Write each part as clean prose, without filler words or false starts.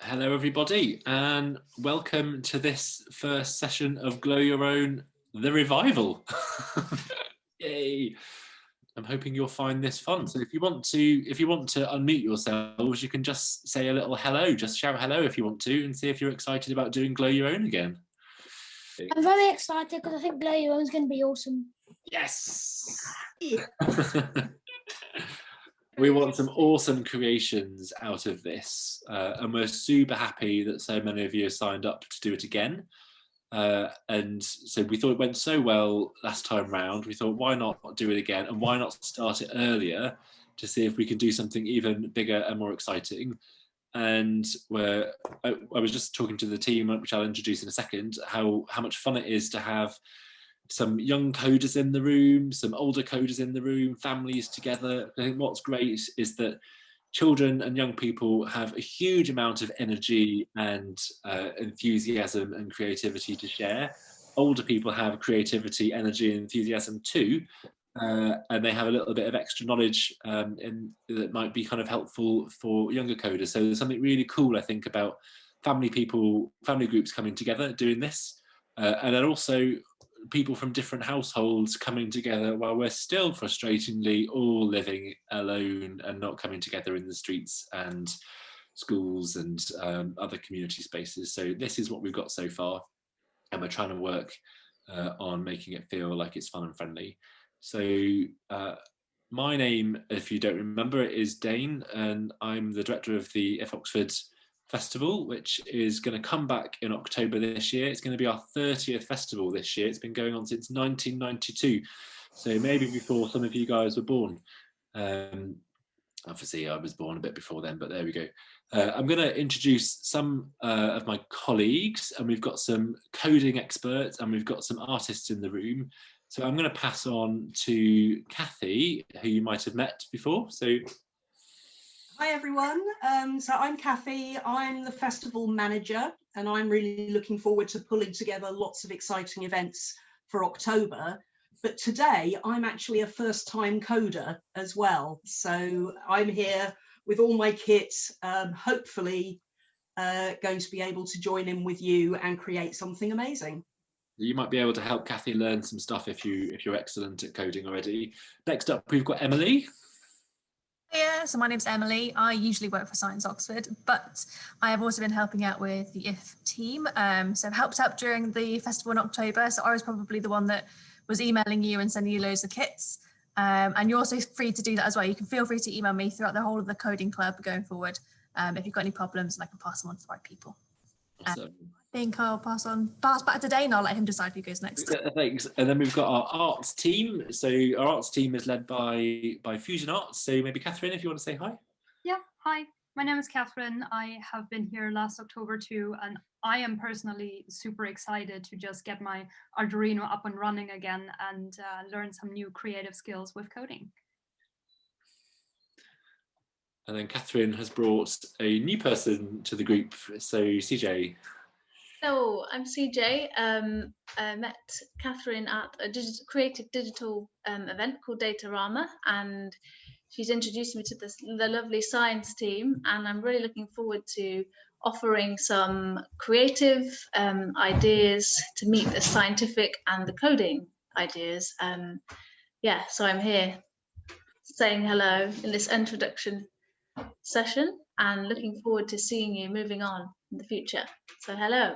Hello everybody and welcome to this first session of Glow Your Own, the revival. Yay. I'm hoping you'll find this fun. So if you want to unmute yourselves, you can just say a little hello, just shout hello if you want to, and see if you're excited about doing Glow Your Own again. I'm very excited because I think Glow Your Own is going to be awesome. Yes. We want some awesome creations out of this, and we're super happy that so many of you have signed up to do it again. And so we thought it went so well last time round, we thought why not do it again, and why not start it earlier to see if we can do something even bigger and more exciting. And I was just talking to the team, which I'll introduce in a second, how much fun it is to have some young coders in the room, some older coders in the room, families together. I think what's great is that children and young people have a huge amount of energy and enthusiasm and creativity to share. Older people have creativity, energy and enthusiasm too, and they have a little bit of extra knowledge that might be kind of helpful for younger coders. So there's something really cool, I think, about family groups coming together doing this, and then also people from different households coming together while we're still frustratingly all living alone and not coming together in the streets and schools and other community spaces. So this is what we've got so far, and we're trying to work on making it feel like it's fun and friendly. So my name, if you don't remember, is Dane, and I'm the director of the F Oxford Festival, which is going to come back in October this year. It's going to be our 30th festival this year. It's been going on since 1992, so maybe before some of you guys were born. Obviously I was born a bit before then, but there we go. I'm going to introduce some of my colleagues, and we've got some coding experts and we've got some artists in the room. So I'm going to pass on to Kathy, who you might have met before. So hi everyone, so I'm Kathy, I'm the festival manager, and I'm really looking forward to pulling together lots of exciting events for October. But today I'm actually a first-time coder as well, so I'm here with all my kit, hopefully going to be able to join in with you and create something amazing. You might be able to help Kathy learn some stuff if you're excellent at coding already. Next up we've got Emily. Yeah, so my name's Emily. I usually work for Science Oxford, but I have also been helping out with the IF team. So I've helped out during the festival in October. So I was probably the one that was emailing you and sending you loads of kits. And you're also free to do that as well. You can feel free to email me throughout the whole of the coding club going forward if you've got any problems, and I can pass them on to the right people. Awesome. I think I'll pass back to Dane. I'll let him decide who goes next. Thanks. And then we've got our arts team. So our arts team is led by Fusion Arts. So maybe Catherine, if you want to say hi. Yeah, hi. My name is Catherine. I have been here last October too, and I am personally super excited to just get my Arduino up and running again and learn some new creative skills with coding. And then Catherine has brought a new person to the group. So CJ. Hello, I'm CJ. I met Catherine at a creative digital event called Datarama, and she's introduced me to the lovely science team, and I'm really looking forward to offering some creative ideas to meet the scientific and the coding ideas. Yeah, so I'm here saying hello in this introduction session and looking forward to seeing you moving on in the future. So hello.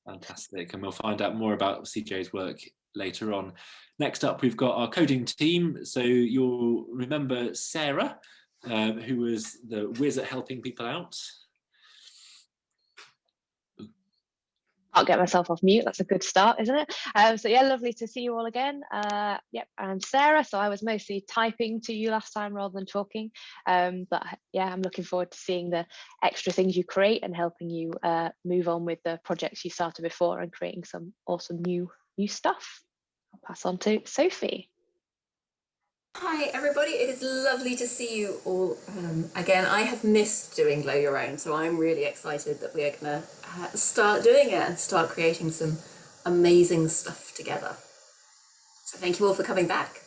Fantastic, and we'll find out more about CJ's work later on. Next up we've got our coding team. So you'll remember Sarah, who was the whiz at helping people out. I'll get myself off mute. That's a good start, isn't it? So yeah, lovely to see you all again. Yep, I'm Sarah. So I was mostly typing to you last time rather than talking. But yeah, I'm looking forward to seeing the extra things you create and helping you move on with the projects you started before and creating some awesome new stuff. I'll pass on to Sophie. Hi everybody, it is lovely to see you all again. I have missed doing Glow Your Own, so I'm really excited that we are going to start doing it and start creating some amazing stuff together. So thank you all for coming back.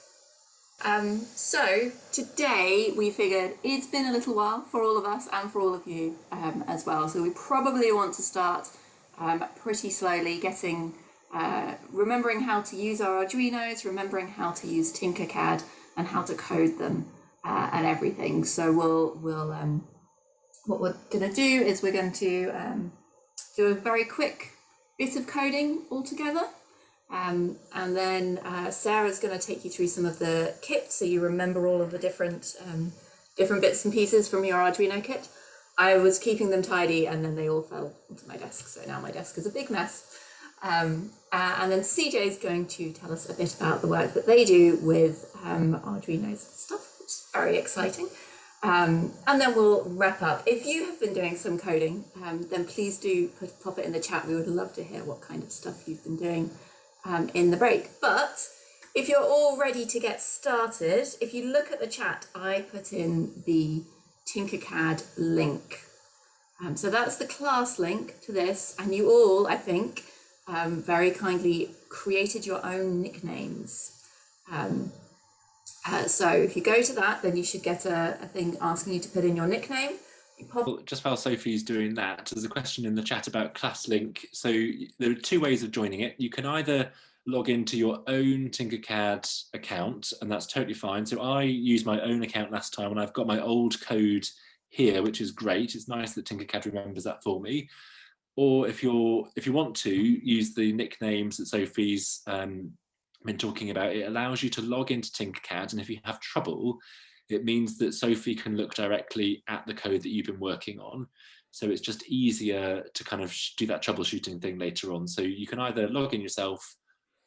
So today we figured it's been a little while for all of us and for all of you as well. So we probably want to start pretty slowly getting, remembering how to use our Arduinos, remembering how to use Tinkercad and how to code them and everything. So what we're going to do is we're going to do a very quick bit of coding all together. And then Sarah's going to take you through some of the kits so you remember all of the different bits and pieces from your Arduino kit. I was keeping them tidy and then they all fell onto my desk, so now my desk is a big mess. And then CJ is going to tell us a bit about the work that they do with Arduinos and stuff, which is very exciting. And then we'll wrap up. If you have been doing some coding, then please do pop it in the chat. We would love to hear what kind of stuff you've been doing in the break. But if you're all ready to get started, if you look at the chat, I put in the Tinkercad link. So that's the class link to this, and you all, I think, very kindly created your own nicknames. So if you go to that, then you should get a thing asking you to put in your nickname. Just while Sophie's doing that, there's a question in the chat about Classlink. So there are two ways of joining it. You can either log into your own Tinkercad account, and that's totally fine. So I used my own account last time, and I've got my old code here, which is great. It's nice that Tinkercad remembers that for me. Or if you want to use the nicknames that Sophie's been talking about, it allows you to log into Tinkercad, and if you have trouble, it means that Sophie can look directly at the code that you've been working on. So it's just easier to kind of do that troubleshooting thing later on. So you can either log in yourself,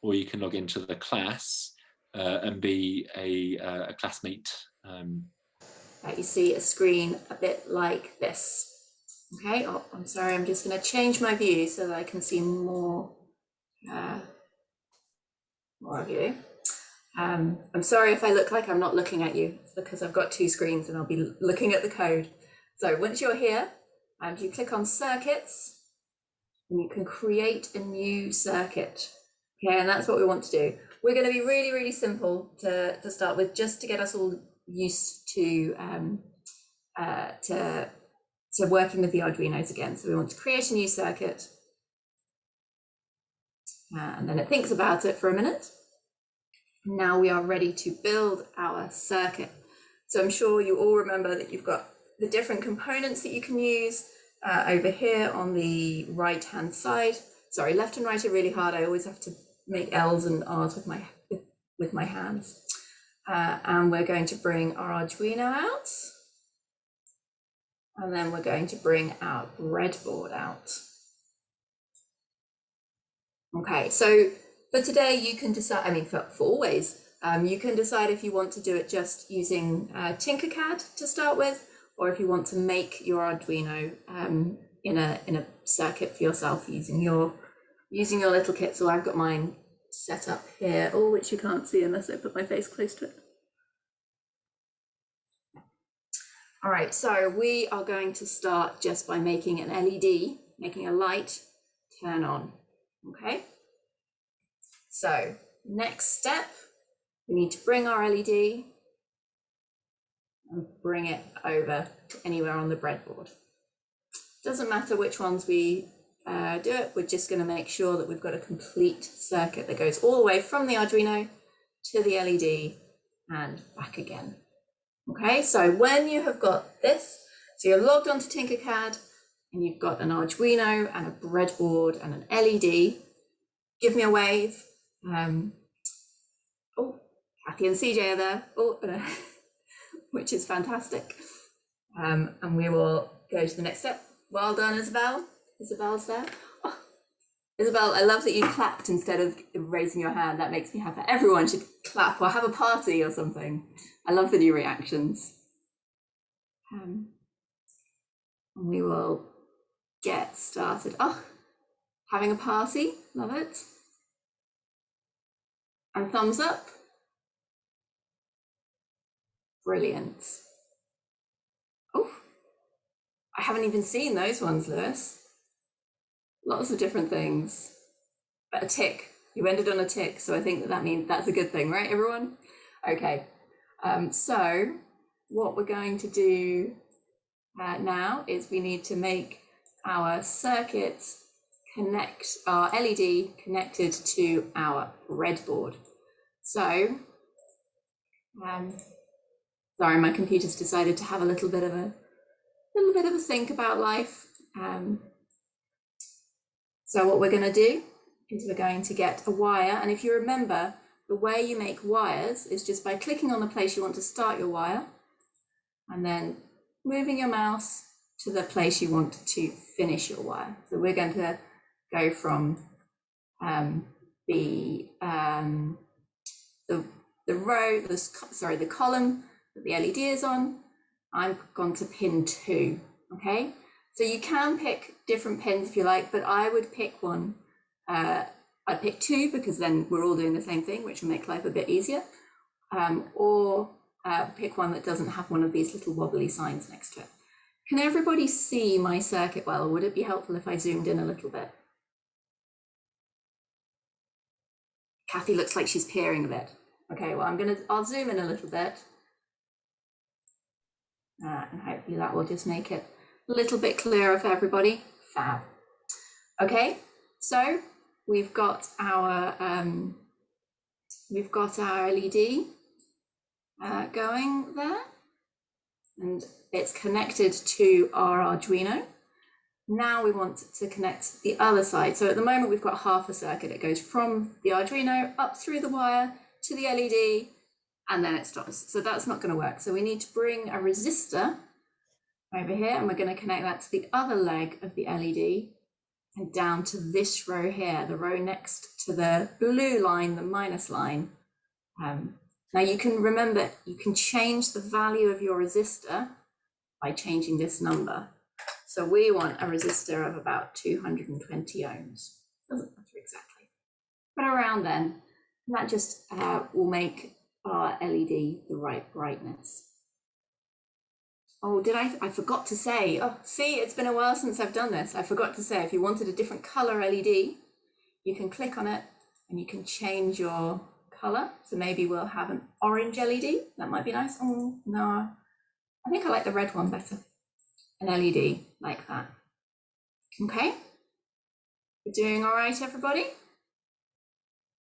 or you can log into the class and be a classmate. You see a screen a bit like this. Okay, oh, I'm sorry, I'm just going to change my view so that I can see more of you. I'm sorry if I look like I'm not looking at you. It's because I've got two screens and I'll be looking at the code. So once you're here, you click on circuits and you can create a new circuit. Okay, and that's what we want to do. We're going to be really, really simple to start with, just to get us all used to working with the Arduinos again. So we want to create a new circuit. And then it thinks about it for a minute. Now we are ready to build our circuit. So I'm sure you all remember that you've got the different components that you can use over here on the right hand side. Sorry, left and right are really hard. I always have to make L's and R's with my hands. And we're going to bring our Arduino out. And then we're going to bring our breadboard out. Okay, so for today, you can decide, I mean, for always, you can decide if you want to do it just using Tinkercad to start with, or if you want to make your Arduino in a circuit for yourself using your little kit. So I've got mine set up here, which you can't see unless I put my face close to it. All right, so we are going to start just by making an LED, making a light turn on, okay? So next step, we need to bring our LED and bring it over to anywhere on the breadboard. Doesn't matter which ones we do it, we're just going to make sure that we've got a complete circuit that goes all the way from the Arduino to the LED and back again. Okay, so when you have got this, so you're logged onto Tinkercad and you've got an Arduino and a breadboard and an LED, give me a wave. Oh, Kathy and CJ are there, which is fantastic. And we will go to the next step. Well done, Isabel. Isabel's there. Oh, Isabel, I love that you clapped instead of raising your hand. That makes me happy. Everyone should clap or have a party or something. I love the new reactions. And we will get started. Oh, having a party, love it. And thumbs up. Brilliant. Oh, I haven't even seen those ones, Lewis. Lots of different things. But a tick. You ended on a tick, so I think that means that's a good thing, right, everyone? Okay, So what we're going to do now is we need to make our circuit connect, our LED connected to our breadboard. So, sorry, my computer's decided to have a little bit of a think about life. So what we're going to do is we're going to get a wire, and if you remember, the way you make wires is just by clicking on the place you want to start your wire and then moving your mouse to the place you want to finish your wire. So we're going to go from the column that the LED is on. I've gone to pin 2, okay? So you can pick different pins if you like, but I would pick one. I'd pick 2 because then we're all doing the same thing, which will make life a bit easier. Or pick one that doesn't have one of these little wobbly signs next to it. Can everybody see my circuit well, or would it be helpful if I zoomed in a little bit? Kathy looks like she's peering a bit. Okay, well, I'll zoom in a little bit. And hopefully that will just make it a little bit clearer for everybody. Fab. Okay, so we've got our LED going there, and it's connected to our Arduino. Now we want to connect the other side. So at the moment we've got half a circuit. It goes from the Arduino up through the wire to the LED, and then it stops. So that's not going to work. So we need to bring a resistor over here, and we're going to connect that to the other leg of the LED and down to this row here, the row next to the blue line, the minus line. Now you can remember, you can change the value of your resistor by changing this number. So we want a resistor of about 220 ohms. Doesn't matter exactly, but around then. And that just will make our LED the right brightness. Oh, I forgot to say, oh, see, it's been a while since I've done this. I forgot to say, if you wanted a different color LED, you can click on it and you can change your color. So maybe we'll have an orange LED. That might be nice. Oh, no, I think I like the red one better. An LED like that. Okay, we're doing all right, everybody?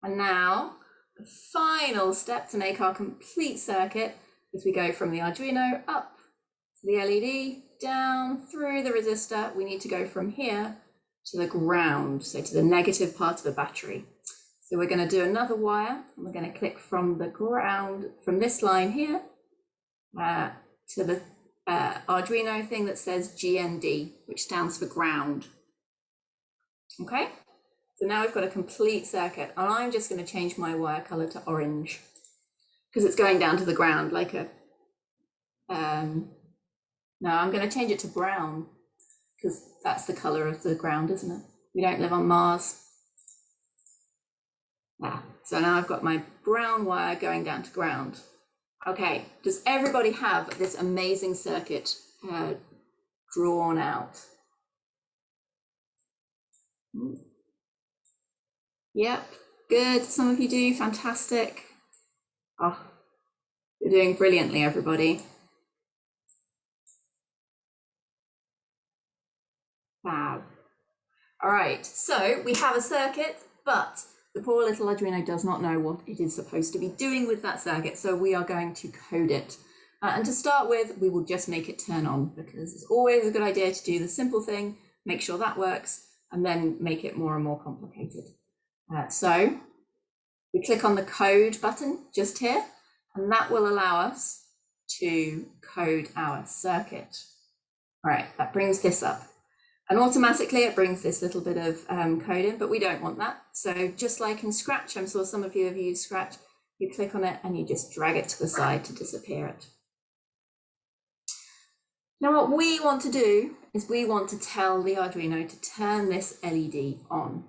And now the final step to make our complete circuit is we go from the Arduino up to the LED, down through the resistor. We need to go from here to the ground, so to the negative part of the battery. So we're going to do another wire, and we're going to click from the ground, from this line here, to the Arduino thing that says GND, which stands for ground. Okay, so now we've got a complete circuit, and I'm just going to change my wire color to orange because it's going down to the ground like a no, I'm going to change it to brown because that's the color of the ground, isn't it? We don't live on Mars. So now I've got my brown wire going down to ground. Okay, does everybody have this amazing circuit drawn out? Yep, good. Some of you do. Fantastic. Oh, you're doing brilliantly, everybody. Fab. All right, so we have a circuit, but the poor little Arduino does not know what it is supposed to be doing with that circuit, so we are going to code it. And to start with, we will just make it turn on because it's always a good idea to do the simple thing, make sure that works, and then make it more and more complicated. So we click on the code button just here, and that will allow us to code our circuit. All right, that brings this up. And automatically it brings this little bit of code in, but we don't want that. So just like in Scratch, I'm sure some of you have used Scratch, you click on it and you just drag it to the side to disappear it. Now what we want to do is we want to tell the Arduino to turn this LED on.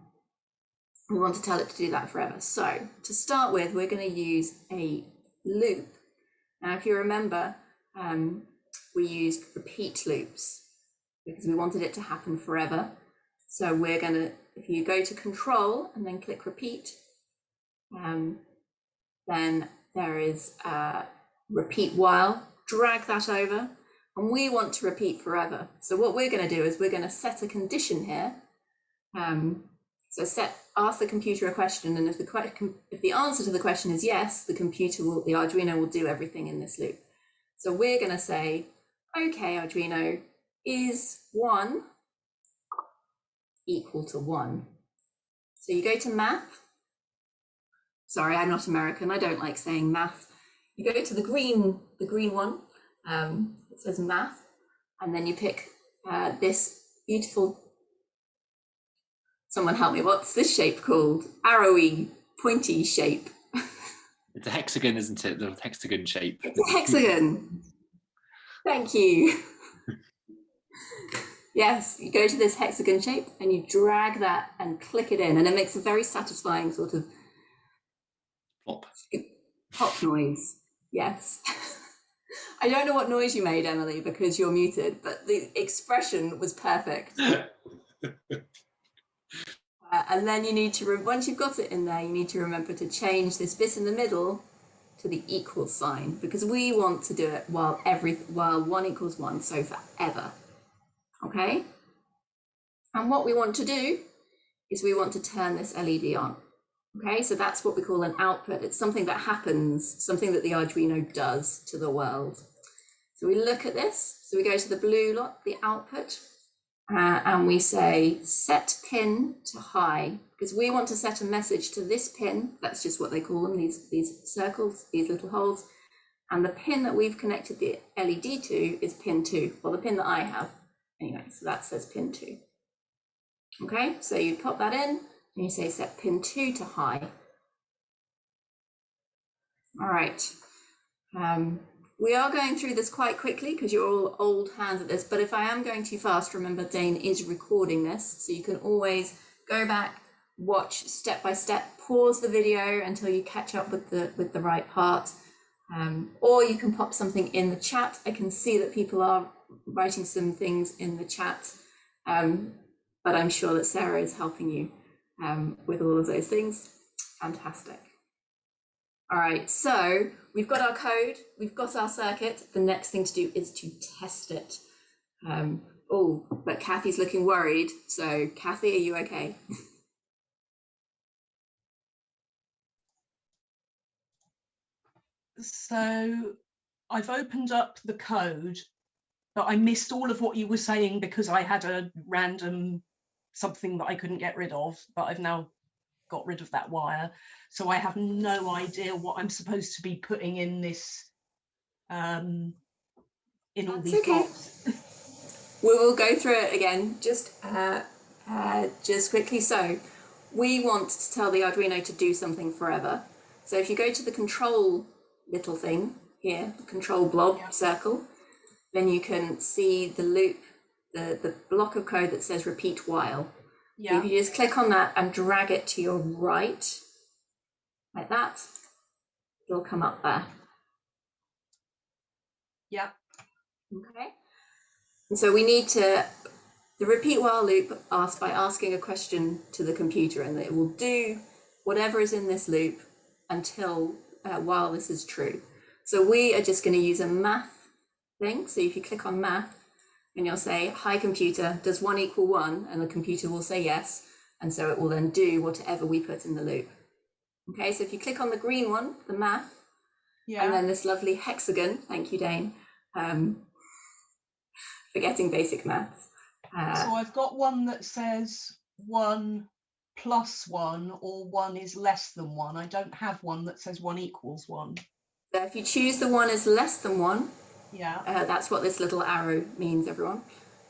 We want to tell it to do that forever. So to start with, we're going to use a loop. Now, if you remember, we used repeat loops because we wanted it to happen forever. So we're going to, if you go to control and then click repeat, then there is repeat while, drag that over, and we want to repeat forever. So what we're going to do is we're going to set a condition here. So ask the computer a question, and if the answer to the question is yes, the Arduino will do everything in this loop. So we're going to say, okay, Arduino, is 1 equal to 1? So you go to math. Sorry, I'm not American. I don't like saying math. You go to the green one. It says math, and then you pick this beautiful. Someone help me. What's this shape called? Arrowy, pointy shape. It's a hexagon, isn't it? The hexagon shape. It's a hexagon. Thank you. Yes, you go to this hexagon shape and you drag that and click it in, and it makes a very satisfying sort of pop noise. Yes. I don't know what noise you made, Emily, because you're muted, but the expression was perfect. And then you need to, once you've got it in there, you need to remember to change this bit in the middle to the equal sign, because we want to do it while 1 equals 1, so forever. Okay? And what we want to do is we want to turn this LED on. Okay, so that's what we call an output. It's something that happens, something that the Arduino does to the world. So we look at this. So we go to the blue lot, the output, and we say set pin to high, because we want to set a message to this pin. That's just what they call them, these circles, these little holes. And the pin that we've connected the LED to is pin 2, well, the pin that I have. Anyway, so that says pin 2. Okay, so you pop that in and you say set pin 2 to high. All right. We are going through this quite quickly because you're all old hands at this, but if I am going too fast, remember Dane is recording this, so you can always go back, watch step by step, pause the video until you catch up with the right part, or you can pop something in the chat. I can see that people are writing some things in the chat, but I'm sure that Sarah is helping you with all of those things. Fantastic. All right, so we've got our code, we've got our circuit. The next thing to do is to test it. Oh, but Kathy's looking worried. So Kathy, are you okay? So I've opened up the code, but I missed all of what you were saying because I had a random something that I couldn't get rid of, but I've now got rid of that wire. So I have no idea what I'm supposed to be putting in this, in all these blocks. We will go through it again, just quickly. So we want to tell the Arduino to do something forever. So if you go to the control little thing here, the control blob circle, then you can see the loop, the block of code that says repeat while. Yeah. So if you just click on that and drag it to your right, like that, it'll come up there. Yeah. Okay. And so we need to, the repeat while loop asks by asking a question to the computer, and it will do whatever is in this loop until while this is true. So we are just going to use a math thing. So if you click on math, and you'll say, hi computer, does 1 equal 1? And the computer will say yes. And so it will then do whatever we put in the loop. Okay, so if you click on the green one, the math, and then this lovely hexagon, thank you, Dane, forgetting basic maths. So I've got one that says 1 plus 1, or 1 is less than 1. I don't have one that says 1 equals 1. So if you choose the 1 is less than 1, that's what this little arrow means, everyone.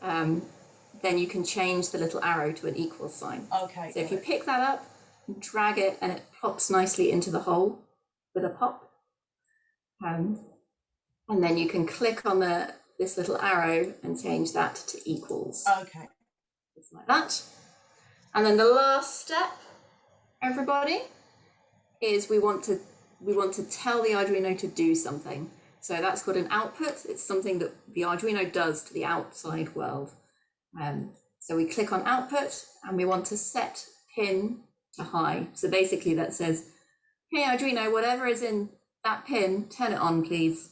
Then you can change the little arrow to an equal sign. Okay. So if you pick that up, drag it, and it pops nicely into the hole with a pop. And then you can click on this little arrow and change that to equals. Okay. Just like that. And then the last step, everybody, is we want to tell the Arduino to do something. So that's called an output. It's something that the Arduino does to the outside world. So we click on output and we want to set pin to high. So basically that says, hey Arduino, whatever is in that pin, turn it on, please.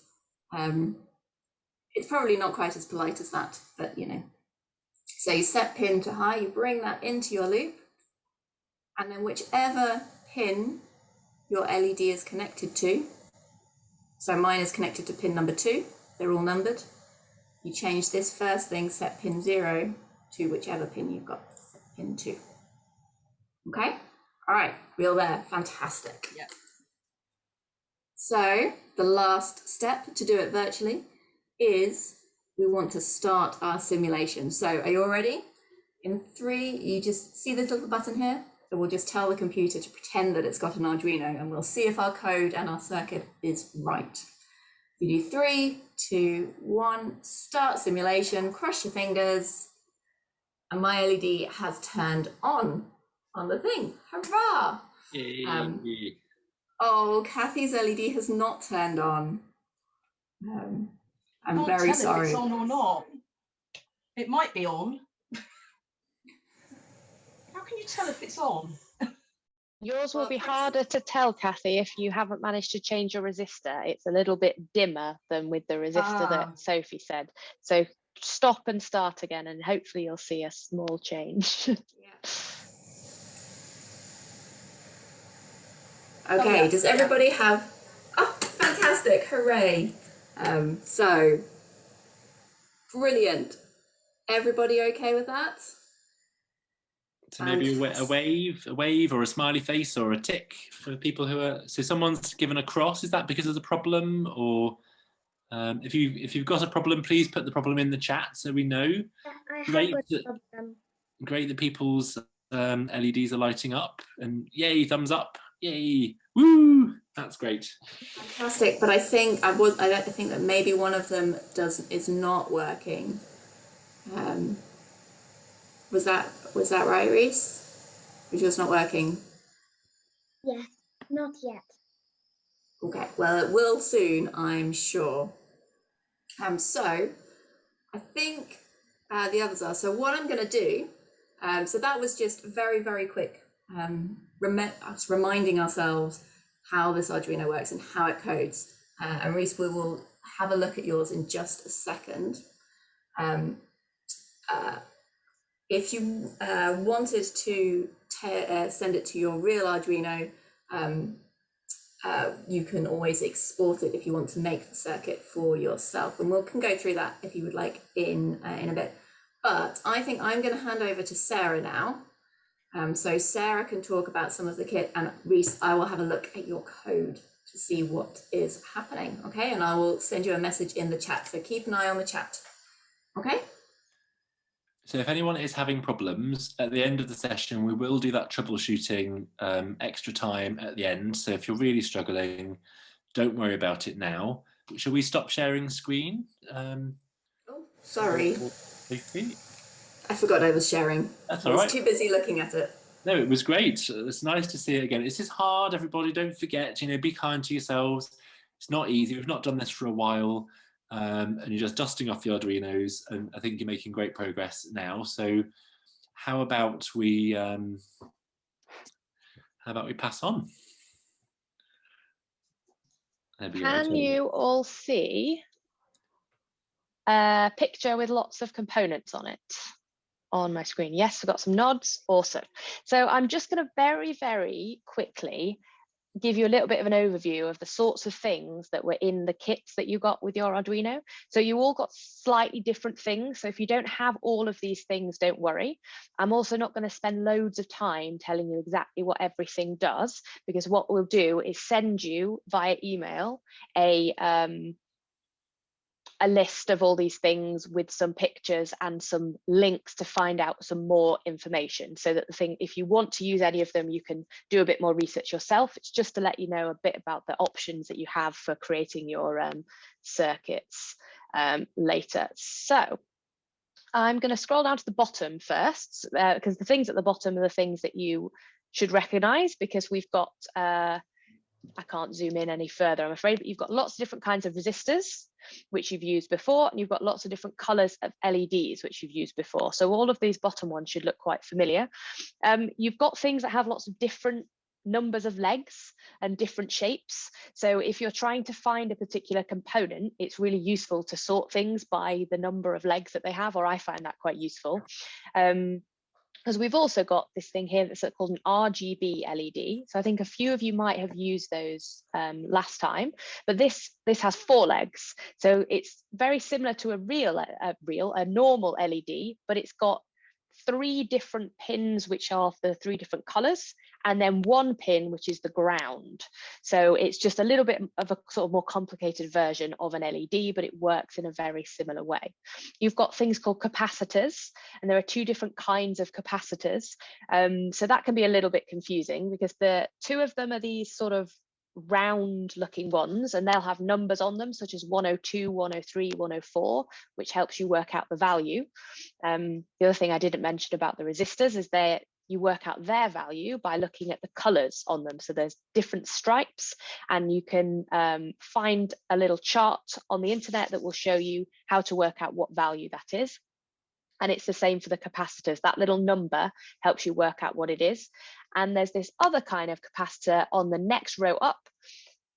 It's probably not quite as polite as that, but you know. So you set pin to high, you bring that into your loop, and then whichever pin your LED is connected to, so mine is connected to pin number 2, they're all numbered. You change this first thing, set pin 0 to whichever pin you've got, set pin 2. Okay, all right, we're all there, fantastic. Yep. So the last step to do it virtually is we want to start our simulation. So are you all ready? In 3, you just see this little button here? So we'll just tell the computer to pretend that it's got an Arduino, and we'll see if our code and our circuit is right. You do 3, 2, 1, start simulation, cross your fingers, and my LED has turned on the thing. Hurrah! Oh, Kathy's LED has not turned on. I'm very sorry. If it's on or not. It might be on. How can you tell if it's on? Yours will be harder to tell, Kathy, if you haven't managed to change your resistor. It's a little bit dimmer than with the resistor that Sophie said. So stop and start again, and hopefully you'll see a small change. Okay, does everybody have, oh, fantastic, hooray. So, brilliant. Everybody okay with that? So maybe a wave or a smiley face or a tick for people who are, so someone's given a cross, is that because there's a problem? Or if you've got a problem, please put the problem in the chat so we know. Great that people's LEDs are lighting up, and yay, thumbs up, yay, woo, that's great. Fantastic, but I like to think that maybe one of them is not working. Was that right, Reese? Was yours not working? Yes, not yet. Okay, well, it will soon, I'm sure. So I think the others are. So what I'm going to do, so that was just very, very quick, us reminding ourselves how this Arduino works and how it codes. And Reese, we will have a look at yours in just a second. If you wanted to send it to your real Arduino, you can always export it if you want to make the circuit for yourself, and we can go through that if you would like in a bit. But I think I'm going to hand over to Sarah now. So Sarah can talk about some of the kit, and Reese, I will have a look at your code to see what is happening, okay? And I will send you a message in the chat, so keep an eye on the chat, okay? So if anyone is having problems, at the end of the session, we will do that troubleshooting extra time at the end. So if you're really struggling, don't worry about it now. Shall we stop sharing screen? Oh, sorry. I forgot I was sharing. That's all right. I was too busy looking at it. No, it was great. It's nice to see it again. It's just hard, everybody. Don't forget, be kind to yourselves. It's not easy. We've not done this for a while. And you're just dusting off the Arduinos, and I think you're making great progress now. So how about we pass on? Can you all see a picture with lots of components on it on my screen? Yes, I've got some nods. Awesome. So I'm just going to very, very quickly give you a little bit of an overview of the sorts of things that were in the kits that you got with your Arduino. So you all got slightly different things. So if you don't have all of these things, don't worry. I'm also not going to spend loads of time telling you exactly what everything does, because what we'll do is send you via email a list of all these things with some pictures and some links to find out some more information, so that if you want to use any of them, you can do a bit more research yourself. It's just to let you know a bit about the options that you have for creating your circuits later. So I'm going to scroll down to the bottom first, because the things at the bottom are the things that you should recognize, because we've got I can't zoom in any further, I'm afraid, but you've got lots of different kinds of resistors, which you've used before, and you've got lots of different colors of LEDs, which you've used before. So all of these bottom ones should look quite familiar. You've got things that have lots of different numbers of legs and different shapes. So if you're trying to find a particular component, it's really useful to sort things by the number of legs that they have, or I find that quite useful. Because we've also got this thing here that's called an RGB LED. So I think a few of you might have used those last time, but this has 4 legs. So it's very similar to a normal LED, but it's got 3 different pins, which are the 3 different colors, and then 1 pin, which is the ground. So it's just a little bit of a sort of more complicated version of an LED, but it works in a very similar way. You've got things called capacitors, and there are 2 different kinds of capacitors. So that can be a little bit confusing because the 2 of them are these sort of round looking ones, and they'll have numbers on them such as 102, 103, 104, which helps you work out the value. The other thing I didn't mention about the resistors is you work out their value by looking at the colors on them. So there's different stripes, and you can find a little chart on the internet that will show you how to work out what value that is. And it's the same for the capacitors. That little number helps you work out what it is. And there's this other kind of capacitor on the next row up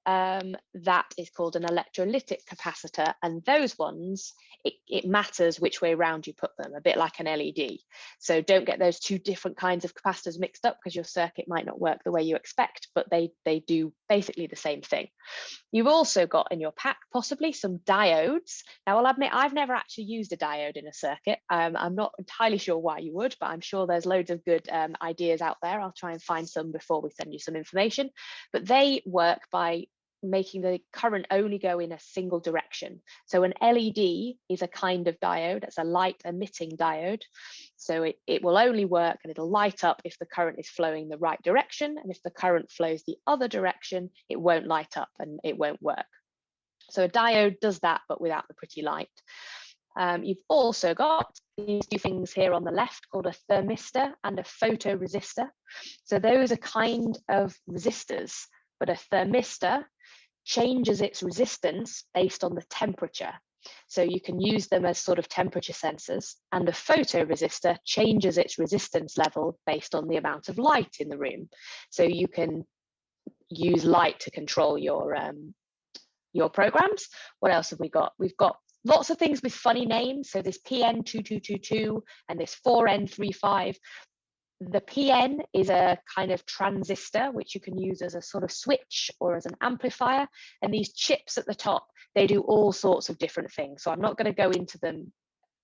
that is called an electrolytic capacitor. And those ones, it matters which way around you put them, a bit like an LED. So don't get those 2 different kinds of capacitors mixed up, because your circuit might not work the way you expect, but they do basically the same thing. You've also got in your pack possibly some diodes. Now I'll admit I've never actually used a diode in a circuit. I'm not entirely sure why you would, but I'm sure there's loads of good ideas out there. I'll try and find some before we send you some information. But they work by making the current only go in a single direction. So an LED is a kind of diode. It's a light emitting diode. So it will only work and it'll light up if the current is flowing the right direction. And if the current flows the other direction, it won't light up and it won't work. So a diode does that, but without the pretty light. You've also got these 2 things here on the left called a thermistor and a photoresistor. So those are kind of resistors, but a thermistor changes its resistance based on the temperature. So you can use them as sort of temperature sensors, and the photoresistor changes its resistance level based on the amount of light in the room. So you can use light to control your programs. What else have we got? We've got lots of things with funny names. So this PN2222 and this 4N35. The PN is a kind of transistor, which you can use as a sort of switch or as an amplifier. And these chips at the top, they do all sorts of different things. So I'm not going to go into them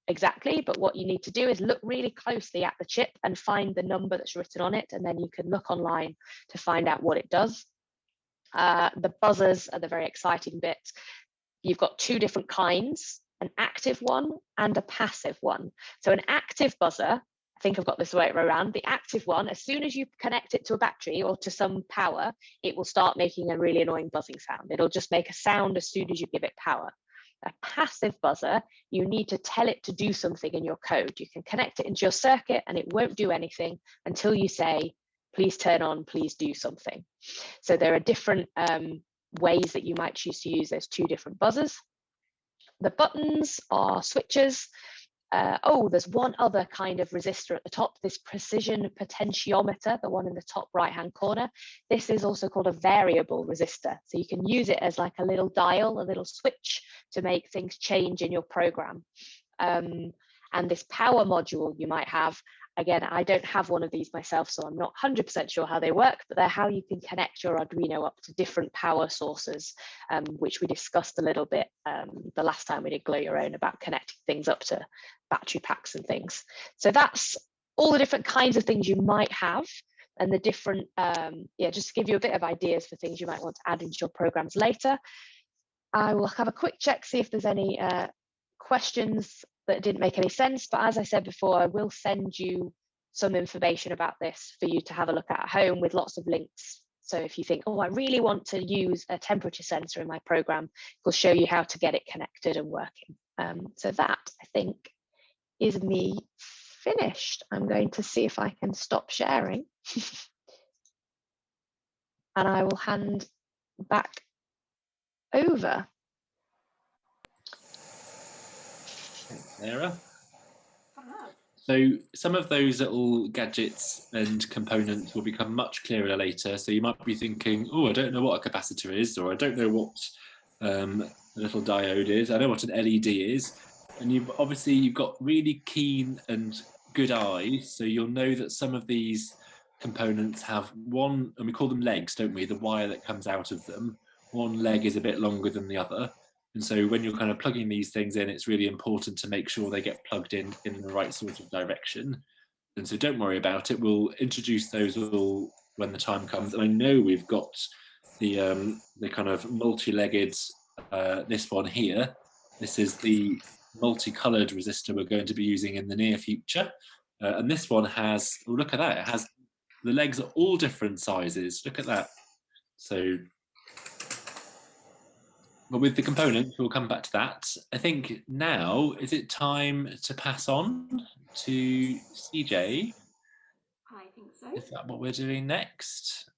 exactly, but what you need to do is look really closely at the chip and find the number that's written on it. And then you can look online to find out what it does. The buzzers are the very exciting bit. You've got 2 different kinds, an active one and a passive one. So an active buzzer, I think I've got this right around. The active one, as soon as you connect it to a battery or to some power, it will start making a really annoying buzzing sound. It'll just make a sound as soon as you give it power. A passive buzzer, you need to tell it to do something in your code. You can connect it into your circuit and it won't do anything until you say, please turn on, please do something. So there are different ways that you might choose to use those 2 different buzzers. The buttons are switches. There's one other kind of resistor at the top, this precision potentiometer, the one in the top right-hand corner. This is also called a variable resistor. So you can use it as like a little dial, a little switch to make things change in your program. And this power module you might have, again, I don't have one of these myself, so I'm not 100% sure how they work, but they're how you can connect your Arduino up to different power sources, which we discussed a little bit the last time we did Glow Your Own about connecting things up to battery packs and things. So that's all the different kinds of things you might have, and the different, just to give you a bit of ideas for things you might want to add into your programs later. I will have a quick check, see if there's any questions that didn't make any sense, but as I said before, I will send you some information about this for you to have a look at home with lots of links. So if you think, oh, I really want to use a temperature sensor in my program, we'll show you how to get it connected and working. So that, I think, is me finished. I'm going to see if I can stop sharing. And I will hand back over. Sarah? So some of those little gadgets and components will become much clearer later. So you might be thinking, oh, I don't know what a capacitor is, or I don't know what a little diode is. I know what an LED is. And you've got really keen and good eyes. So you'll know that some of these components have one, and we call them legs, don't we? The wire that comes out of them. One leg is a bit longer than the other. And so when you're kind of plugging these things in, it's really important to make sure they get plugged in the right sort of direction. And so don't worry about it. We'll introduce those all when the time comes. And I know we've got the kind of multi-legged, this one here. This is the multicolored resistor we're going to be using in the near future. And this one has, oh, look at that. It has, the legs are all different sizes. Look at that. So, but with the components, we'll come back to that. I think now, is it time to pass on to CJ? I think so. Is that what we're doing next?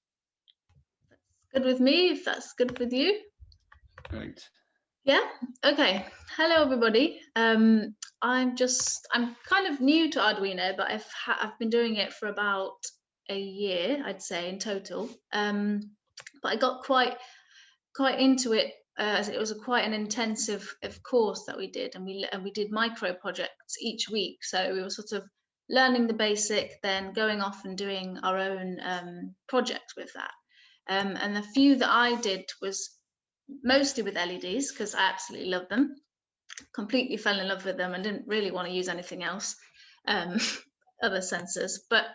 Good with me, if that's good with you. Great. Yeah, okay. Hello, everybody. I'm kind of new to Arduino, but I've been doing it for about a year, I'd say, in total. But I got quite into it as it was quite an intensive course that we did, and we did micro projects each week. So we were sort of learning the basic, then going off and doing our own projects with that. And the few that I did was mostly with LEDs because I absolutely love them. Completely fell in love with them and didn't really want to use anything else, other sensors. But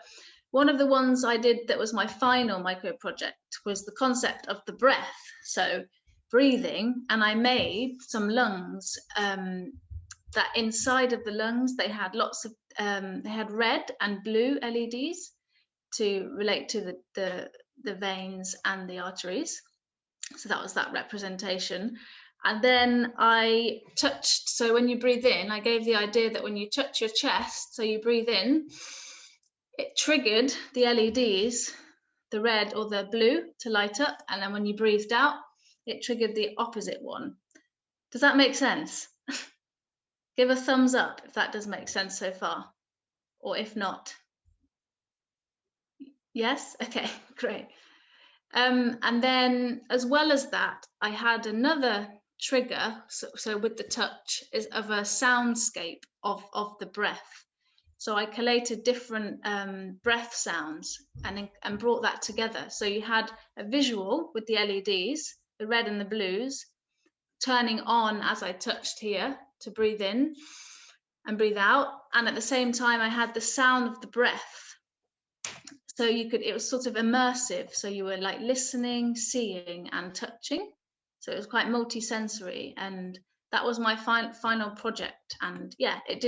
one of the ones I did that was my final micro project was the concept of the breath. So breathing, and I made some lungs that inside of the lungs they had lots of they had red and blue LEDs to relate to the veins and the arteries. So that was that representation. And then I touched, so when you breathe in, I gave the idea that when you touch your chest, so you breathe in, it triggered the LEDs, the red or the blue, to light up. And then when you breathed out, it triggered the opposite one. Does that make sense? Give a thumbs up if that does make sense so far, or if not. Yes? Okay, great. And then as well as that, I had another trigger, so with the touch, is of a soundscape of the breath. So I collated different breath sounds and brought that together. So you had a visual with the LEDs, the red and the blues, turning on as I touched here to breathe in and breathe out. And at the same time, I had the sound of the breath. So it was sort of immersive. So you were like listening, seeing and touching. So it was quite multi-sensory, and that was my final project. And yeah, it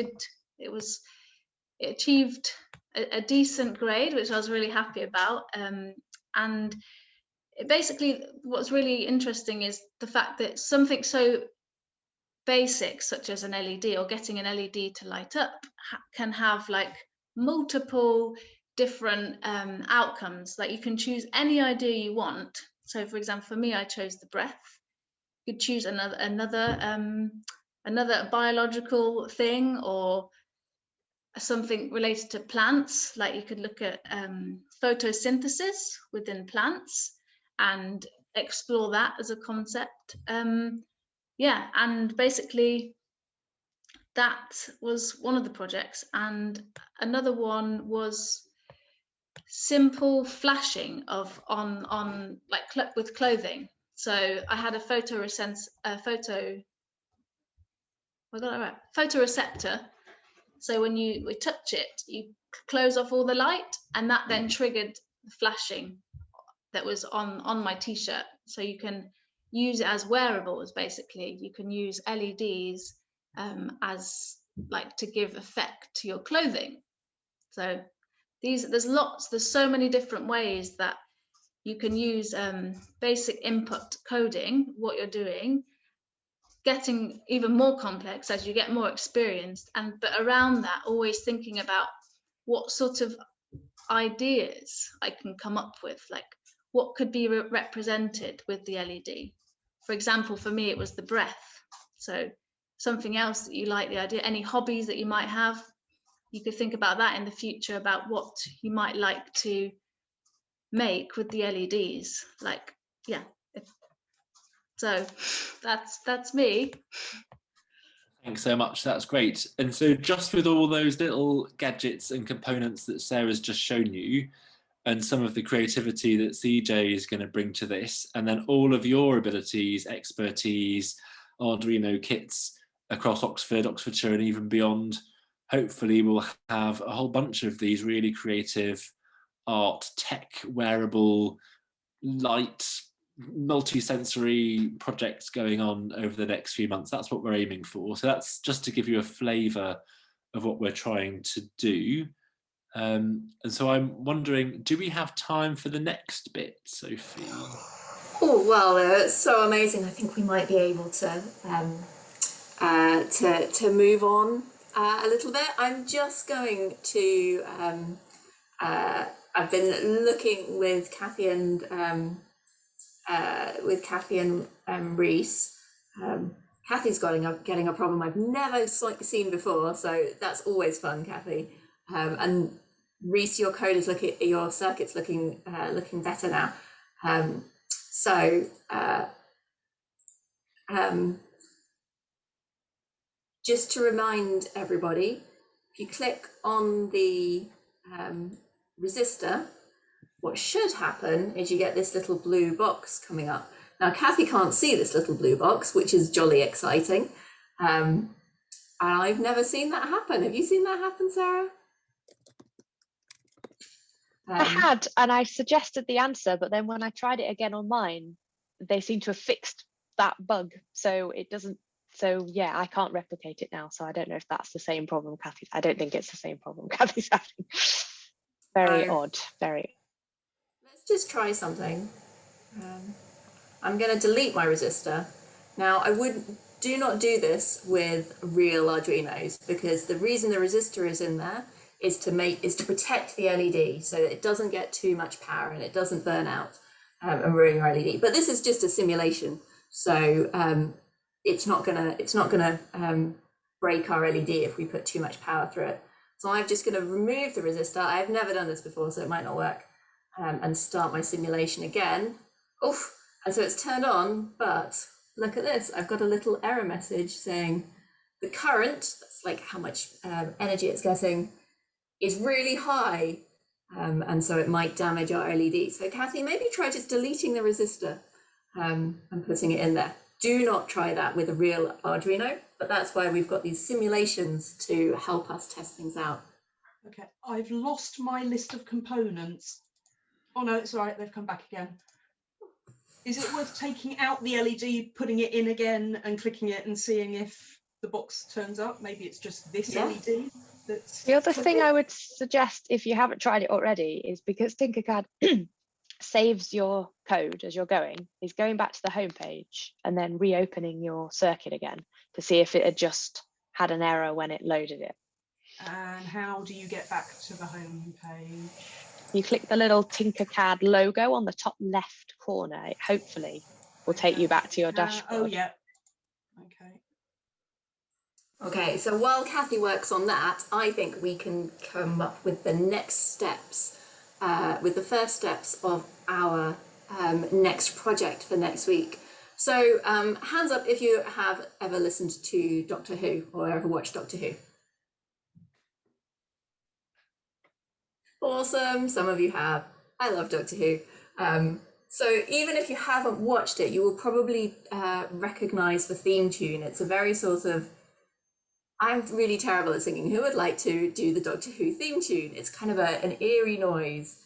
achieved a decent grade, which I was really happy about. And basically what's really interesting is the fact that something so basic such as an LED or getting an LED to light up can have like multiple different outcomes. Like you can choose any idea you want. So for example, for me, I chose the breath. You could choose another biological thing or something related to plants. Like you could look at photosynthesis within plants and explore that as a concept. Yeah, and basically that was one of the projects, and another one was simple flashing of on like with clothing. So I had a photoreceptor. So when we touch it, you close off all the light, and that then triggered the flashing that was on my t-shirt. So you can use it as wearables. Basically, you can use LEDs as like to give effect to your clothing. So there's so many different ways that you can use basic input coding, what you're doing, getting even more complex as you get more experienced, but around that always thinking about what sort of ideas I can come up with, like what could be represented with the LED. For example, for me it was the breath. So something else that you like the idea, any hobbies that you might have, you could think about that in the future, about what you might like to make with the LEDs. Like, yeah. So that's me. Thanks so much. That's great. And so just with all those little gadgets and components that Sarah's just shown you, and some of the creativity that CJ is going to bring to this, and then all of your abilities, expertise, Arduino kits across Oxford, Oxfordshire, and even beyond, hopefully we'll have a whole bunch of these really creative art, tech, wearable, light, multi-sensory projects going on over the next few months. That's what we're aiming for. So that's just to give you a flavour of what we're trying to do. And so I'm wondering, do we have time for the next bit, Sophie? Oh, well, it's so amazing. I think we might be able to move on a little bit. I'm just going to, I've been looking with Kathy and Reese. Kathy's getting a problem I've never seen before, so that's always fun, Kathy. And Reese, your code is your circuit's looking better now. Just to remind everybody, if you click on the resistor, what should happen is you get this little blue box coming up. Now, Kathy can't see this little blue box, which is jolly exciting. And I've never seen that happen. Have you seen that happen, Sarah? I had, and I suggested the answer, but then when I tried it again on mine, they seem to have fixed that bug. So it doesn't, so yeah, I can't replicate it now. So I don't know if that's the same problem Kathy, I don't think it's the same problem Kathy's having. Very odd, very. Let's just try something. I'm going to delete my resistor. Now, do not do this with real Arduinos, because the reason the resistor is in there is to protect the LED so that it doesn't get too much power and it doesn't burn out and ruin your LED. But this is just a simulation, so it's not gonna break our LED if we put too much power through it. So I'm just going to remove the resistor. I've never done this before, so it might not work, and start my simulation again. Oof! And so it's turned on, but look at this. I've got a little error message saying the current, that's like how much energy it's getting, is really high, and so it might damage our LED. So Kathy, maybe try just deleting the resistor and putting it in there. Do not try that with a real Arduino, but that's why we've got these simulations to help us test things out. Okay, I've lost my list of components. Oh no, it's all right, they've come back again. Is it worth taking out the LED, putting it in again and clicking it and seeing if the box turns up? Maybe it's just this LED. The other thing I would suggest, if you haven't tried it already, is because Tinkercad saves your code as you're going, is going back to the home page and then reopening your circuit again to see if it had just had an error when it loaded it. And how do you get back to the home page? You click the little Tinkercad logo on the top left corner. It hopefully will take you back to your dashboard. Oh yeah. Okay. Okay, so while Kathy works on that, I think we can come up with the next steps, with the first steps of our next project for next week. So hands up if you have ever listened to Doctor Who or ever watched Doctor Who. Awesome, some of you have. I love Doctor Who. So even if you haven't watched it, you will probably recognize the theme tune. It's a very sort of, I'm really terrible at singing. Who would like to do the Doctor Who theme tune? It's kind of an eerie noise.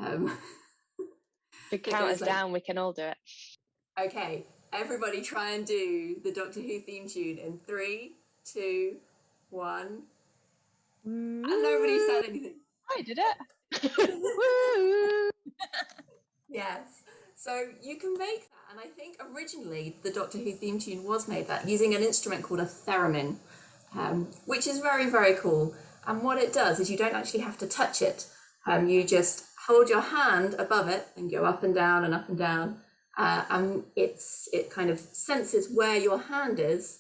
If it counts down, we can all do it. Okay, everybody try and do the Doctor Who theme tune in 3, 2, 1. And nobody said anything. I did it. Yes. So you can make that. And I think originally the Doctor Who theme tune was made that using an instrument called a theremin, which is very, very cool. And what it does is you don't actually have to touch it. You just hold your hand above it and go up and down and up and down. And it kind of senses where your hand is.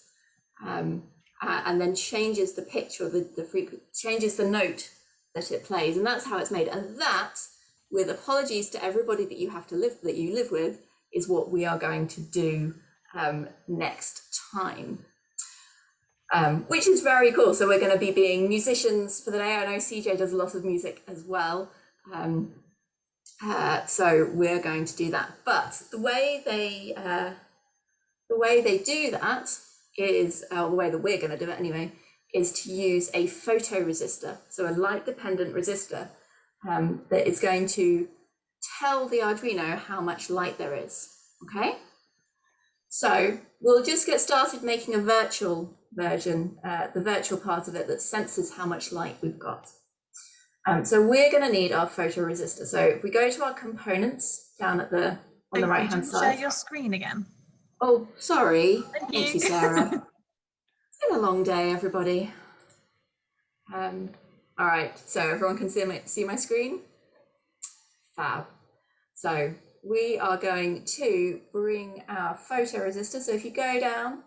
and then changes the pitch or changes the note that it plays, and that's how it's made. And that, with apologies to everybody that you live with, is what we are going to do next time, which is very cool. So we're going to be being musicians for the day. I know CJ does a lot of music as well, so we're going to do that. But the way they do that is, the way that we're going to do it anyway, is to use a photoresistor, so a light dependent resistor that is going to tell the Arduino how much light there is. Okay, so we'll just get started making a virtual version, the virtual part of it that senses how much light we've got. So we're going to need our photoresistor. So if we go to our components down at the on the right hand side. Share your screen again. Oh, sorry. Thank you, Sarah. It's been a long day, everybody. All right, so everyone can see my screen? Fab. So we are going to bring our photoresistor. So if you go down,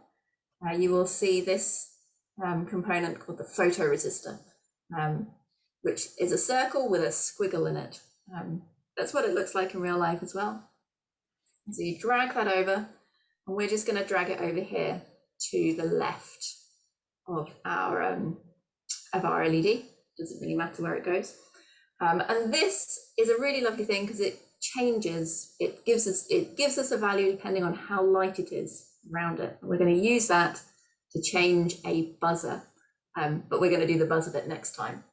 you will see this component called the photoresistor, which is a circle with a squiggle in it. That's what it looks like in real life as well. So you drag that over, and we're just going to drag it over here to the left of our LED. Doesn't really matter where it goes. And this is a really lovely thing because it changes. It gives us a value depending on how light it is around it. We're going to use that to change a buzzer, but we're going to do the buzzer bit next time.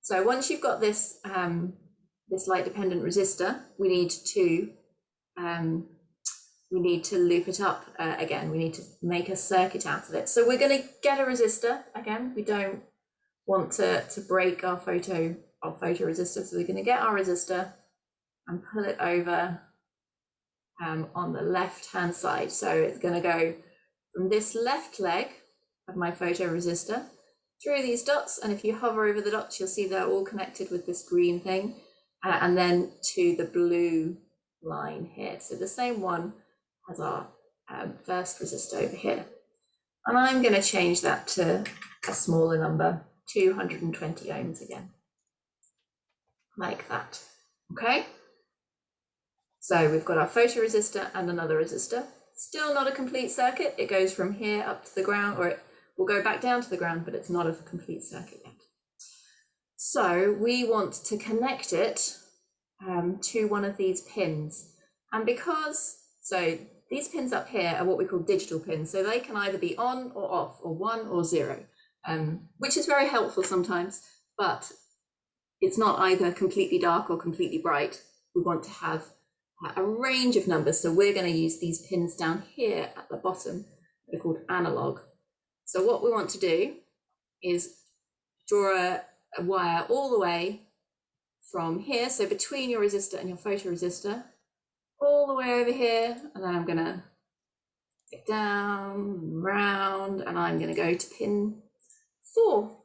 So once you've got this this light dependent resistor, we need to loop it up again. We need to make a circuit out of it. So we're going to get a resistor again. We don't want to break our photoresistor, so we're going to get our resistor and pull it over on the left hand side. So it's going to go from this left leg of my photoresistor through these dots, and if you hover over the dots, you'll see they're all connected with this green thing, and then to the blue line here. So the same one as our first resistor over here. And I'm going to change that to a smaller number, 220 ohms again, like that. Okay, so we've got our photoresistor and another resistor. Still not a complete circuit. It goes from here up to the ground, or it will go back down to the ground, but it's not a complete circuit yet. So we want to connect it to one of these pins. And so these pins up here are what we call digital pins. So they can either be on or off, or 1 or 0, which is very helpful sometimes, but it's not either completely dark or completely bright. We want to have a range of numbers. So we're going to use these pins down here at the bottom. They're called analog. So what we want to do is draw a wire all the way from here, so between your resistor and your photoresistor, all the way over here, and then I'm going to get down, round, and I'm going to go to pin 4,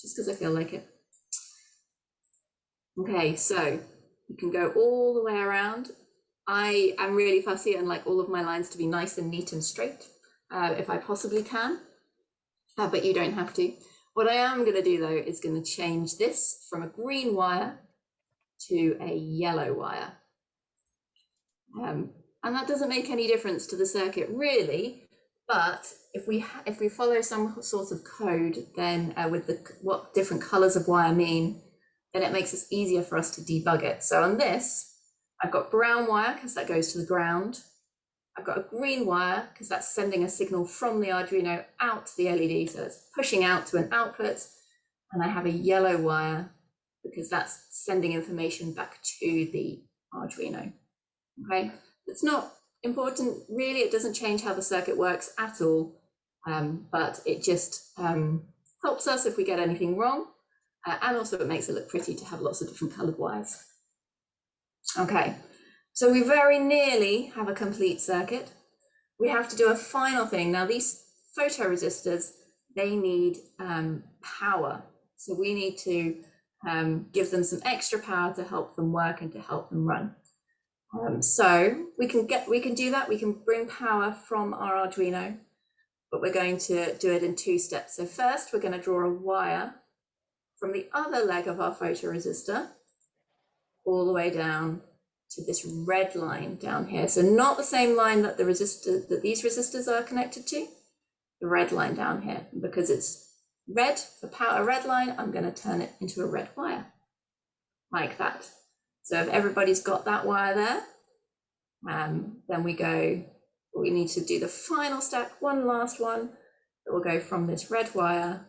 just because I feel like it. Okay, so you can go all the way around. I am really fussy and like all of my lines to be nice and neat and straight, if I possibly can, but you don't have to. What I am going to do though is going to change this from a green wire to a yellow wire. And that doesn't make any difference to the circuit really, but if we follow some sort of code, then with what different colors of wire mean, then it makes it easier for us to debug it. So on this, I've got brown wire because that goes to the ground. I've got a green wire because that's sending a signal from the Arduino out to the LED, so it's pushing out to an output. And I have a yellow wire because that's sending information back to the Arduino. Okay, it's not important really. It doesn't change how the circuit works at all, but it just helps us if we get anything wrong, and also it makes it look pretty to have lots of different colored wires. Okay, so we very nearly have a complete circuit. We have to do a final thing. Now these photoresistors, they need power, so we need to give them some extra power to help them work and to help them run. So we can do that. We can bring power from our Arduino, but we're going to do it in 2 steps. So first, we're going to draw a wire from the other leg of our photoresistor all the way down to this red line down here. So not the same line that the resistor, that these resistors are connected to, the red line down here. And because it's red for power red line, I'm going to turn it into a red wire like that. So if everybody's got that wire there, then we need to do the final step, one last one that will go from this red wire,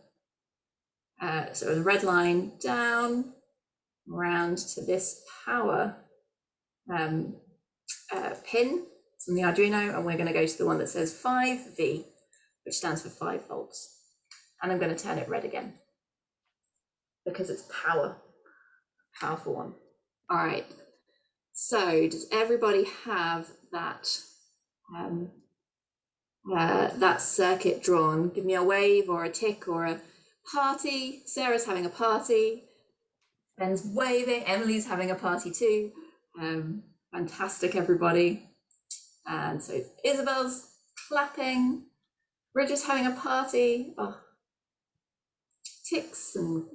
so the red line down around to this power pin from the Arduino, and we're going to go to the one that says 5V, which stands for 5 volts. And I'm going to turn it red again because it's powerful one. All right, so does everybody have that that circuit drawn? Give me a wave or a tick or a party. Sarah's having a party. Ben's waving. Emily's having a party too. Fantastic, everybody. And so Isabel's clapping. We're just having a party. Oh, ticks and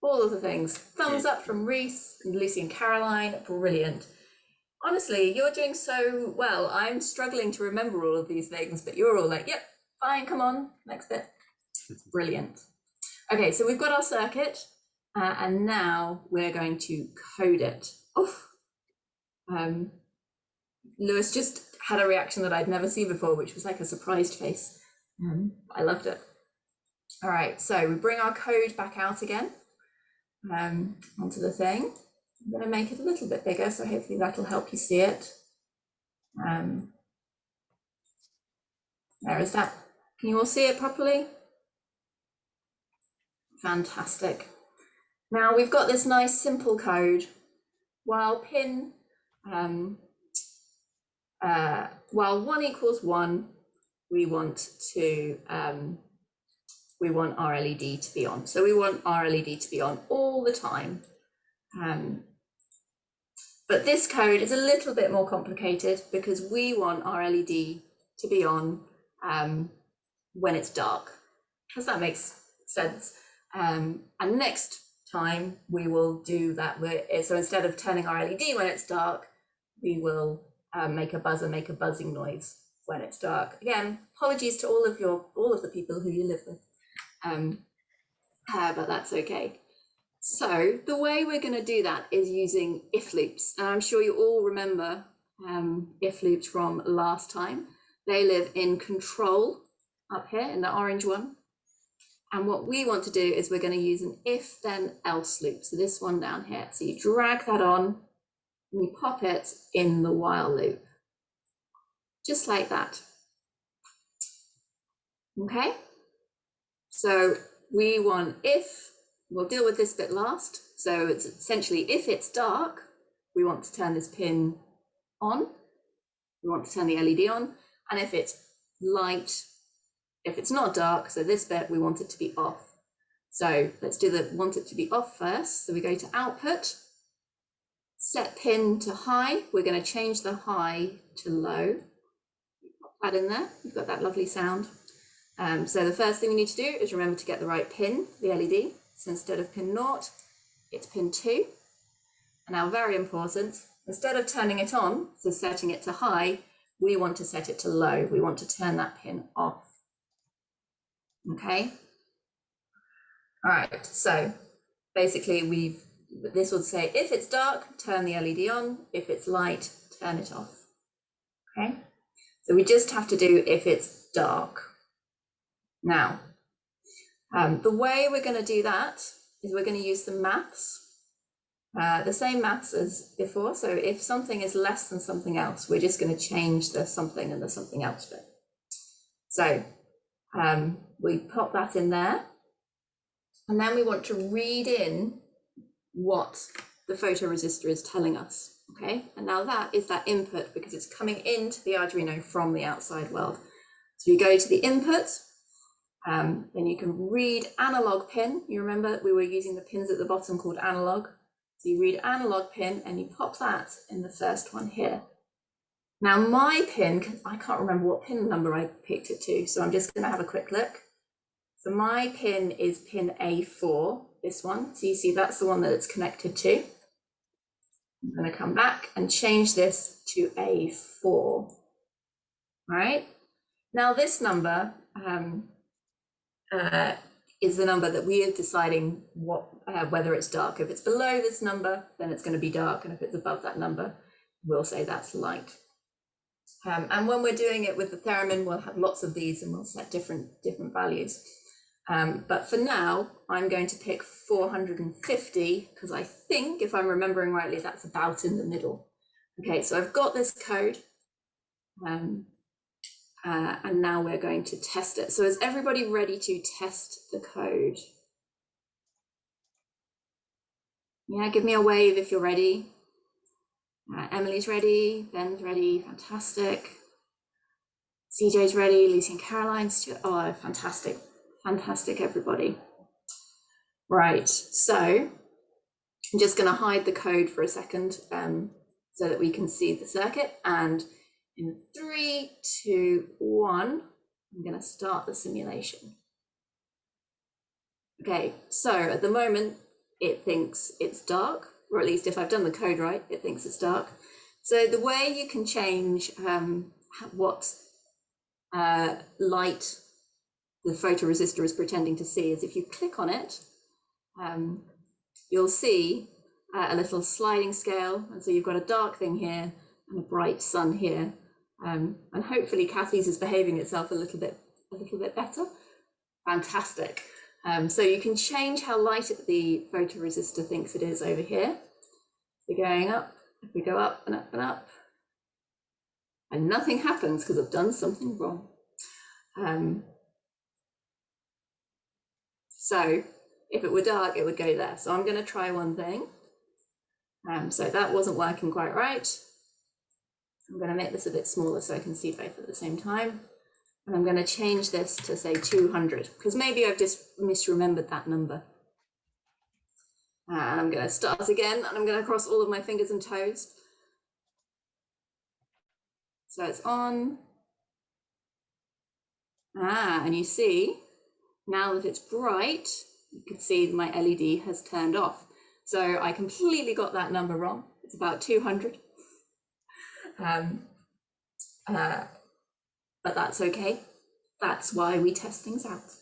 all of the things. Thumbs up from Reese and Lucy and Caroline. Brilliant. Honestly, you're doing so well. I'm struggling to remember all of these things, but you're all like, yep, fine, come on, next bit. Brilliant. Okay, so we've got our circuit, and now we're going to code it. Oof. Lewis just had a reaction that I'd never seen before, which was like a surprised face. I loved it. All right, so we bring our code back out again onto the thing. I'm going to make it a little bit bigger, so hopefully that'll help you see it. There is that. Can you all see it properly? Fantastic. Now we've got this nice simple code. While while 1 equals 1, we want our LED to be on. So we want our LED to be on all the time. But this code is a little bit more complicated because we want our LED to be on when it's dark. Does that make sense? And next time we will do that. So instead of turning our LED when it's dark, we will make a buzzing noise when it's dark. Again, apologies to all of the people who you live with, but that's okay. So the way we're going to do that is using if loops. And I'm sure you all remember if loops from last time. They live in control up here in the orange one. And what we want to do is we're going to use an if then else loop. So this one down here. So you drag that on and you pop it in the while loop. Just like that. Okay. So we want if. We'll deal with this bit last. So it's essentially, if it's dark, we want to turn this pin on. We want to turn the LED on. And if it's light, if it's not dark, so this bit, we want it to be off. So let's do the want it to be off first. So we go to output, set pin to high. We're going to change the high to low. Pop that in there. You've got that lovely sound. So the first thing we need to do is remember to get the right pin, the LED. So instead of pin 0, it's pin 2. And now very important, instead of turning it on, so setting it to high, we want to set it to low. We want to turn that pin off. Okay. All right, so basically this would say if it's dark, turn the LED on. If it's light, turn it off. Okay. So we just have to do if it's dark. Now, the way we're going to do that is we're going to use some maths, the same maths as before. So if something is less than something else, we're just going to change the something and the something else bit. So we pop that in there, and then we want to read in what the photoresistor is telling us. Okay, and now that is that input because it's coming into the Arduino from the outside world. So you go to the input. Then you can read analog pin. You remember we were using the pins at the bottom called analog. So you read analog pin and you pop that in the first one here. Now my pin, I can't remember what pin number I picked it to, so I'm just going to have a quick look. So my pin is pin A4, this one. So you see that's the one that it's connected to. I'm going to come back and change this to A4. All right. Now this number is the number that we are deciding whether it's dark. If it's below this number, then it's going to be dark. And if it's above that number, we'll say that's light. And when we're doing it with the theremin, we'll have lots of these and we'll set different values. But for now, I'm going to pick 450 because I think, if I'm remembering rightly, that's about in the middle. Okay, so I've got this code and now we're going to test it. So is everybody ready to test the code? Yeah, give me a wave if you're ready. Emily's ready, Ben's ready, fantastic. CJ's ready, Lucy and Caroline, oh, fantastic. Fantastic, everybody. Right, so I'm just going to hide the code for a second so that we can see the circuit. And in 3, 2, 1, I'm going to start the simulation. Okay, so at the moment, it thinks it's dark, or at least if I've done the code right, it thinks it's dark. So the way you can change what light the photoresistor is pretending to see is if you click on it, you'll see a little sliding scale. And so you've got a dark thing here and a bright sun here. And hopefully Kathy's is behaving itself a little bit better. Fantastic. So you can change how light the photoresistor thinks it is over here. We're going up, if we go up and up and up, and nothing happens because I've done something wrong. So if it were dark, it would go there. So I'm going to try one thing. So that wasn't working quite right. I'm going to make this a bit smaller so I can see both at the same time. And I'm going to change this to say 200, because maybe I've just misremembered that number. And I'm going to start again, and I'm going to cross all of my fingers and toes. So it's on. And you see, now that it's bright, you can see my LED has turned off. So I completely got that number wrong. It's about 200. But that's okay. That's why we test things out.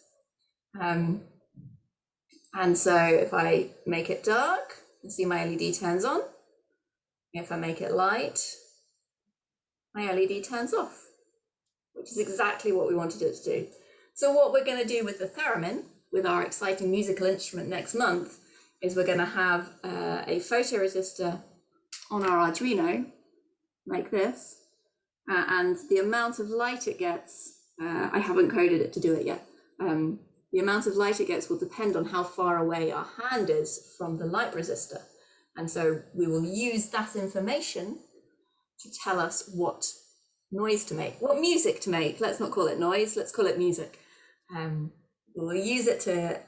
And so if I make it dark, you see my LED turns on. If I make it light, my LED turns off, which is exactly what we wanted it to do. So what we're going to do with the theremin, with our exciting musical instrument next month, is we're going to have a photoresistor on our Arduino, like this, and the amount of light it gets, I haven't coded it to do it yet, the amount of light it gets will depend on how far away our hand is from the light resistor. And so we will use that information to tell us what noise to make, what music to make. Let's not call it noise, let's call it music. We'll use it to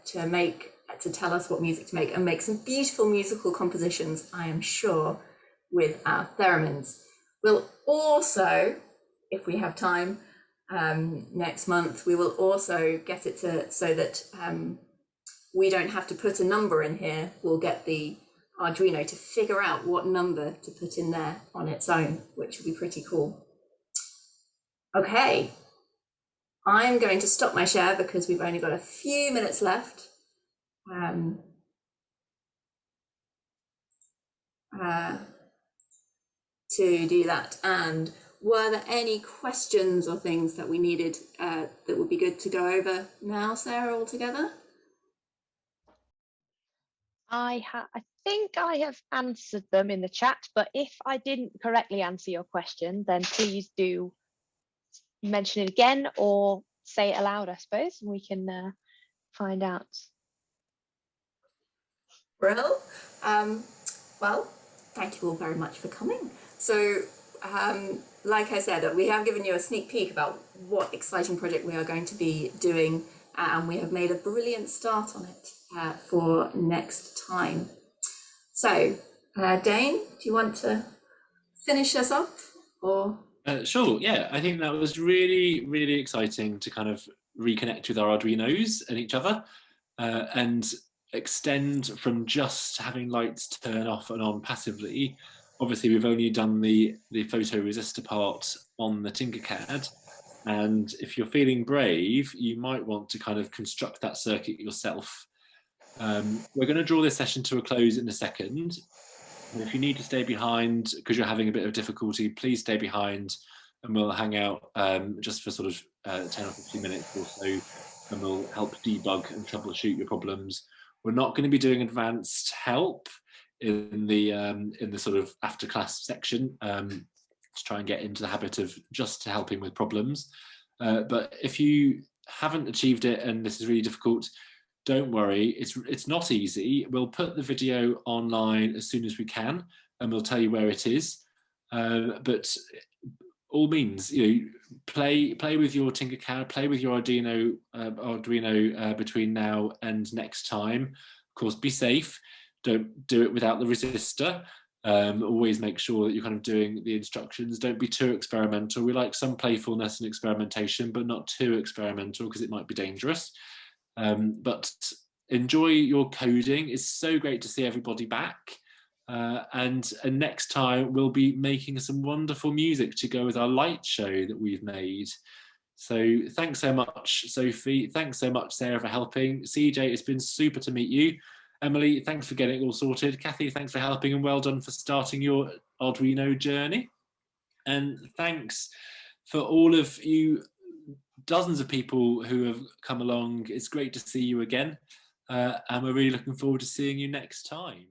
tell us what music to make and make some beautiful musical compositions, I am sure, with our theremins. We'll also, if we have time, next month, we will also get it to so that we don't have to put a number in here. We'll get the Arduino to figure out what number to put in there on its own, which will be pretty cool. Okay, I'm going to stop my share because we've only got a few minutes left. To do that. And were there any questions or things that we needed that would be good to go over now, Sarah, all together? I think I have answered them in the chat, but if I didn't correctly answer your question, then please do mention it again or say it aloud, I suppose, and we can find out. Well, thank you all very much for coming. So, like I said, we have given you a sneak peek about what exciting project we are going to be doing, and we have made a brilliant start on it for next time. So, Dane, do you want to finish us off? Or Sure, yeah, I think that was really, really exciting to kind of reconnect with our Arduinos and each other, and extend from just having lights turn off and on passively. Obviously, we've only done the photoresistor part on the Tinkercad, and if you're feeling brave, you might want to kind of construct that circuit yourself. We're going to draw this session to a close in a second. And if you need to stay behind because you're having a bit of difficulty, please stay behind and we'll hang out just for sort of 10 or 15 minutes or so, and we'll help debug and troubleshoot your problems. We're not going to be doing advanced help in the sort of after class section to try and get into the habit of just helping with problems. But if you haven't achieved it and this is really difficult, don't worry, it's not easy. We'll put the video online as soon as we can, and we'll tell you where it is. But all means, play with your Tinkercad, play with your Arduino between now and next time. Of course, be safe. Don't do it without the resistor. Always make sure that you're kind of doing the instructions. Don't be too experimental. We like some playfulness and experimentation, but not too experimental because it might be dangerous. But enjoy your coding. It's so great to see everybody back. And next time we'll be making some wonderful music to go with our light show that we've made. So thanks so much, Sophie. Thanks so much, Sarah, for helping. CJ, it's been super to meet you. Emily, thanks for getting it all sorted. Kathy, thanks for helping, and well done for starting your Arduino journey. And thanks for all of you, dozens of people who have come along. It's great to see you again. And we're really looking forward to seeing you next time.